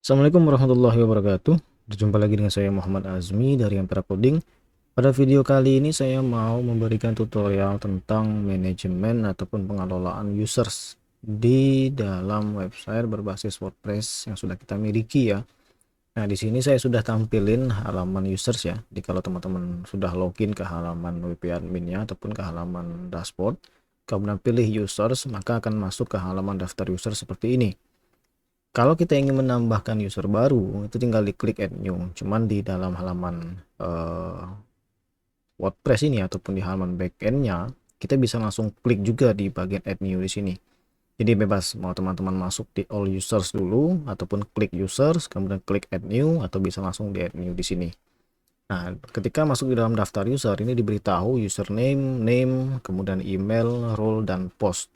Assalamualaikum warahmatullahi wabarakatuh. Berjumpa lagi dengan saya Muhammad Azmi dari Ampera Coding. Pada video kali ini saya mau memberikan tutorial tentang manajemen ataupun pengelolaan users di dalam website berbasis WordPress yang sudah kita miliki ya. Nah, di sini saya sudah tampilin halaman users ya. Jadi kalau teman-teman sudah login ke halaman WP adminnya ataupun ke halaman dashboard, kemudian pilih users, maka akan masuk ke halaman daftar user seperti ini. Kalau kita ingin menambahkan user baru, itu tinggal diklik add new. Cuman di dalam halaman WordPress ini ataupun di halaman backendnya, kita bisa langsung klik juga di bagian add new di sini. Jadi bebas mau teman-teman masuk di all users dulu ataupun klik users, kemudian klik add new atau bisa langsung di add new di sini. Nah, ketika masuk di dalam daftar user ini diberitahu username, name, kemudian email, role, dan post.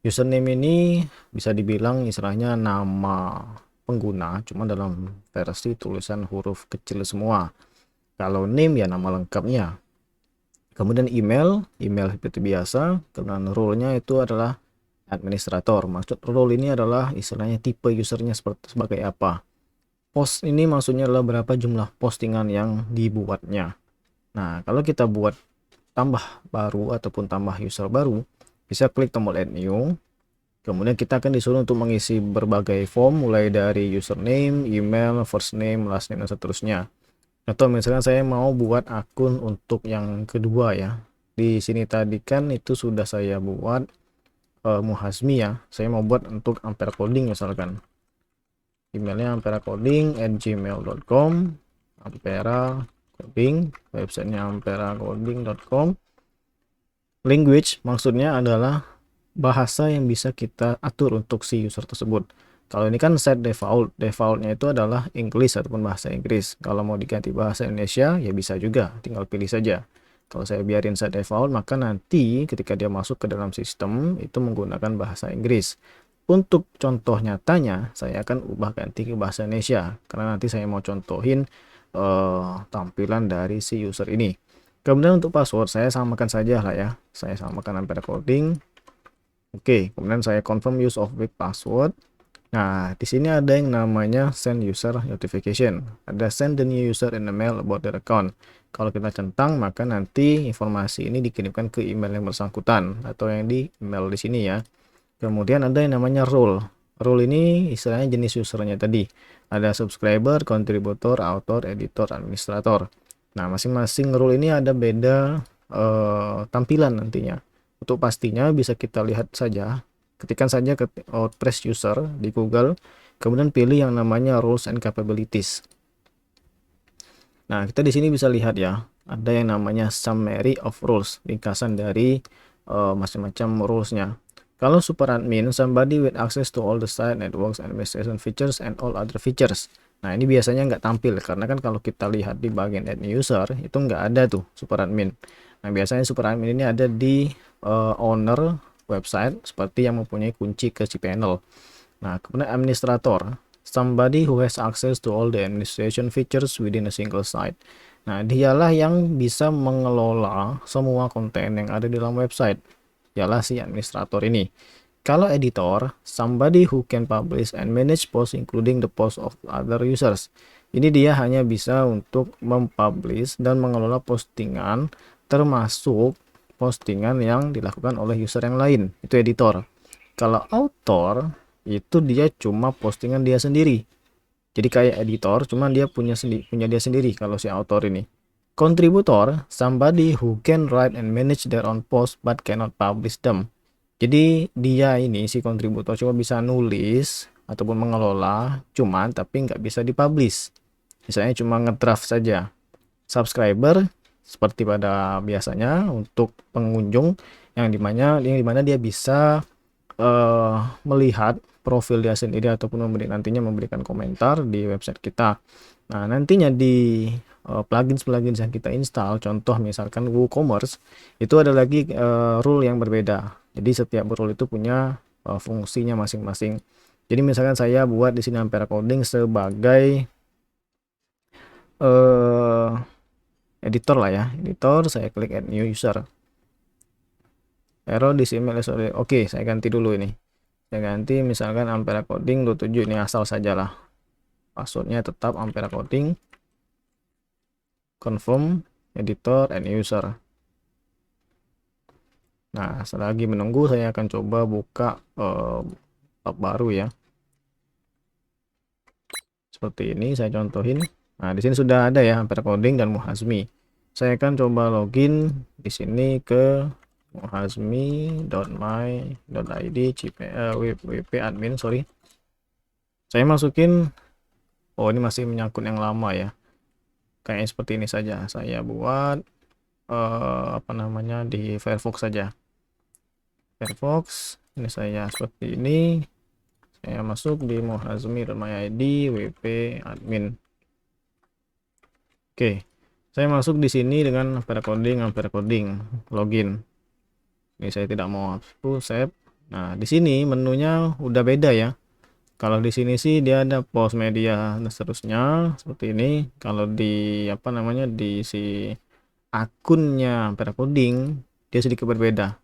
Username ini bisa dibilang istilahnya nama pengguna, cuma dalam versi tulisan huruf kecil semua. Kalau name ya nama lengkapnya. Kemudian email seperti biasa. Kemudian role-nya itu adalah administrator. Maksud role ini adalah istilahnya tipe usernya sebagai apa. Post ini maksudnya adalah berapa jumlah postingan yang dibuatnya. Nah, kalau kita buat tambah baru ataupun tambah user baru, bisa klik tombol add new. Kemudian kita akan disuruh untuk mengisi berbagai form mulai dari username, email, first name, last name, dan seterusnya. Atau misalkan saya mau buat akun untuk yang kedua ya. Di sini tadi kan itu sudah saya buat Muhazmi ya. Saya mau buat untuk Ampera Coding misalkan. Emailnya amperacoding@gmail.com, Ampera Coding, websitenya amperacoding.com. Language maksudnya adalah bahasa yang bisa kita atur untuk si user tersebut. Kalau ini kan set defaultnya itu adalah English ataupun bahasa Inggris. Kalau mau diganti bahasa Indonesia ya bisa juga, tinggal pilih saja. Kalau saya biarin set default, maka nanti ketika dia masuk ke dalam sistem itu menggunakan bahasa Inggris. Untuk contoh nyatanya, saya akan ubah ganti ke bahasa Indonesia karena nanti saya mau contohin tampilan dari si user ini. Kemudian untuk password saya samakan saja lah ya. Saya samakan Ampera Coding. Oke, kemudian saya confirm use of weak password. Nah, di sini ada yang namanya send user notification. Ada send the new user in the mail about their account. Kalau kita centang, maka nanti informasi ini dikirimkan ke email yang bersangkutan atau yang di email di sini ya. Kemudian ada yang namanya role. Role ini istilahnya jenis usernya tadi. Ada subscriber, contributor, author, editor, administrator. Nah, masing-masing role ini ada beda tampilan nantinya. Untuk pastinya bisa kita lihat saja. Ketikkan saja ke WordPress user di Google, kemudian pilih yang namanya roles and capabilities. Nah, kita di sini bisa lihat ya, ada yang namanya summary of roles, ringkasan dari macam-macam rulesnya. Kalau super admin, somebody with access to all the site, networks, administration features, and all other features. Nah, ini biasanya nggak tampil, karena kan kalau kita lihat di bagian add user, itu nggak ada tuh super admin. Nah, biasanya super admin ini ada di owner website, seperti yang mempunyai kunci ke cPanel. Nah, kemudian administrator, somebody who has access to all the administration features within a single site. Nah, dialah yang bisa mengelola semua konten yang ada di dalam website. Dialah si administrator ini. Kalau editor, somebody who can publish and manage posts including the posts of other users. Ini dia hanya bisa untuk mempublish dan mengelola postingan termasuk postingan yang dilakukan oleh user yang lain. Itu editor. Kalau author itu dia cuma postingan dia sendiri. Jadi kayak editor, cuman dia punya dia sendiri kalau si author ini. Contributor, somebody who can write and manage their own post but cannot publish them. Jadi dia ini si kontributor cuma bisa nulis ataupun mengelola, cuman tapi nggak bisa dipublish. Misalnya cuma ngedraft saja. Subscriber seperti pada biasanya untuk pengunjung yang dimana dia bisa melihat profil dia sendiri ataupun nantinya memberikan komentar di website kita. Nah, nantinya di plugins yang kita install, contoh misalkan WooCommerce, itu ada lagi rule yang berbeda. Jadi setiap rule itu punya fungsinya masing-masing. Jadi misalkan saya buat di sini Ampera Coding sebagai editor lah ya, editor, saya klik add new user. Error di email sorry. Oke, saya ganti dulu ini. Saya ganti misalkan Ampera Coding 27 ini asal sajalah. Passwordnya tetap Ampera Coding, confirm, editor, and user. Nah, selagi menunggu saya akan coba buka tab baru ya. Seperti ini saya contohin. Nah, di sini sudah ada ya Ampera Coding dan Muhazmi. Saya akan coba login di sini ke muhazmi.my.id wp admin, sorry. Saya masukin, oh ini masih menyangkut yang lama ya. Kayaknya seperti ini saja. Saya buat apa namanya di Firefox saja. Firefox, ini saya seperti ini. Saya masuk di muhazmi.my.id wp admin. Oke, saya masuk di sini dengan Ampera Coding, login. Ini saya tidak mau hapus, save. Nah, di sini menunya udah beda ya. Kalau di sini sih dia ada post media dan seterusnya seperti ini. Kalau di apa namanya di si akunnya Ampera Coding dia sedikit berbeda.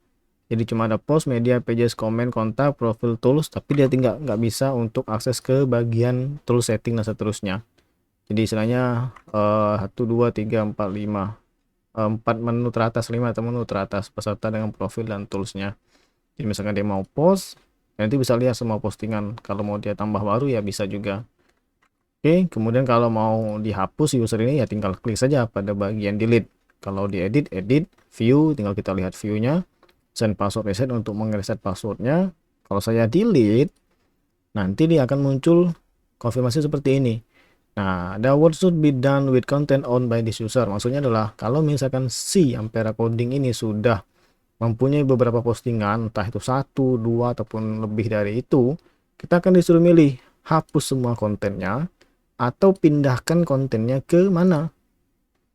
Jadi cuma ada post media, pages, komen, kontak, profil, tools, tapi dia tinggal nggak bisa untuk akses ke bagian tools setting dan seterusnya. Jadi istilahnya 1 2 3 4 5 4 menu teratas, 5 atau menu teratas peserta dengan profil dan toolsnya. Jadi misalkan dia mau post, nanti bisa lihat semua postingan. Kalau mau dia tambah baru ya bisa juga. Oke, kemudian kalau mau dihapus user ini ya tinggal klik saja pada bagian delete. Kalau diedit, edit, view, tinggal kita lihat view-nya. Send password reset untuk mereset passwordnya. Kalau saya delete, nanti dia akan muncul konfirmasi seperti ini. Nah, the what should be done with content owned by this user. Maksudnya adalah kalau misalkan si Ampera Coding ini sudah mempunyai beberapa postingan, entah itu 1, 2 ataupun lebih dari itu, kita akan disuruh milih hapus semua kontennya atau pindahkan kontennya ke mana.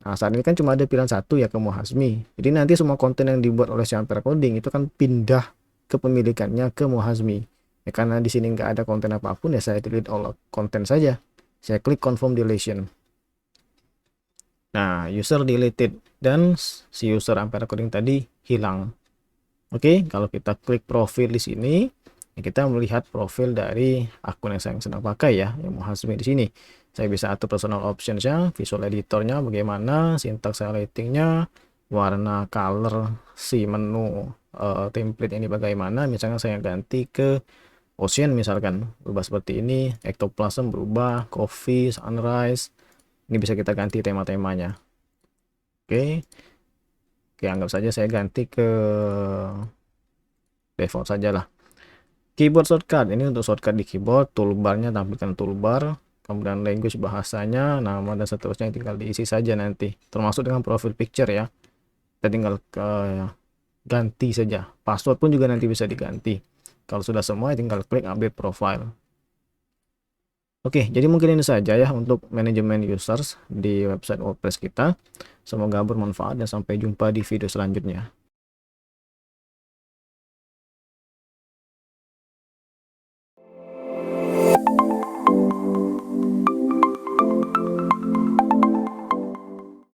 Nah, saat ini kan cuma ada pilihan satu ya, ke Muhazmi. Jadi nanti semua konten yang dibuat oleh si Ampera Coding itu kan pindah kepemilikannya ke Muhazmi. Ya, karena di sini nggak ada konten apapun ya saya delete all konten saja. Saya klik confirm deletion. Nah, user deleted dan si user Ampera Coding tadi hilang. Oke, kalau kita klik profil di sini, ya kita melihat profil dari akun yang saya sedang pakai ya, yang Muhazmi di sini. Saya bisa atur personal options-nya, visual editornya bagaimana, syntax highlighting-nya, warna color si menu template ini bagaimana. Misalnya saya ganti ke ocean misalkan, berubah seperti ini, ectoplasm berubah, coffee, sunrise. Ini bisa kita ganti tema-temanya. Oke. Oke, anggap saja saya ganti ke default saja lah. Keyboard shortcut, ini untuk shortcut di keyboard, toolbarnya tampilkan toolbar, kemudian language bahasanya, nama dan seterusnya tinggal diisi saja nanti, termasuk dengan profile picture ya. Kita tinggal ganti saja. Password pun juga nanti bisa diganti. Kalau sudah semua tinggal klik update profile. Oke, jadi mungkin ini saja ya untuk manajemen users di website WordPress kita. Semoga bermanfaat dan sampai jumpa di video selanjutnya.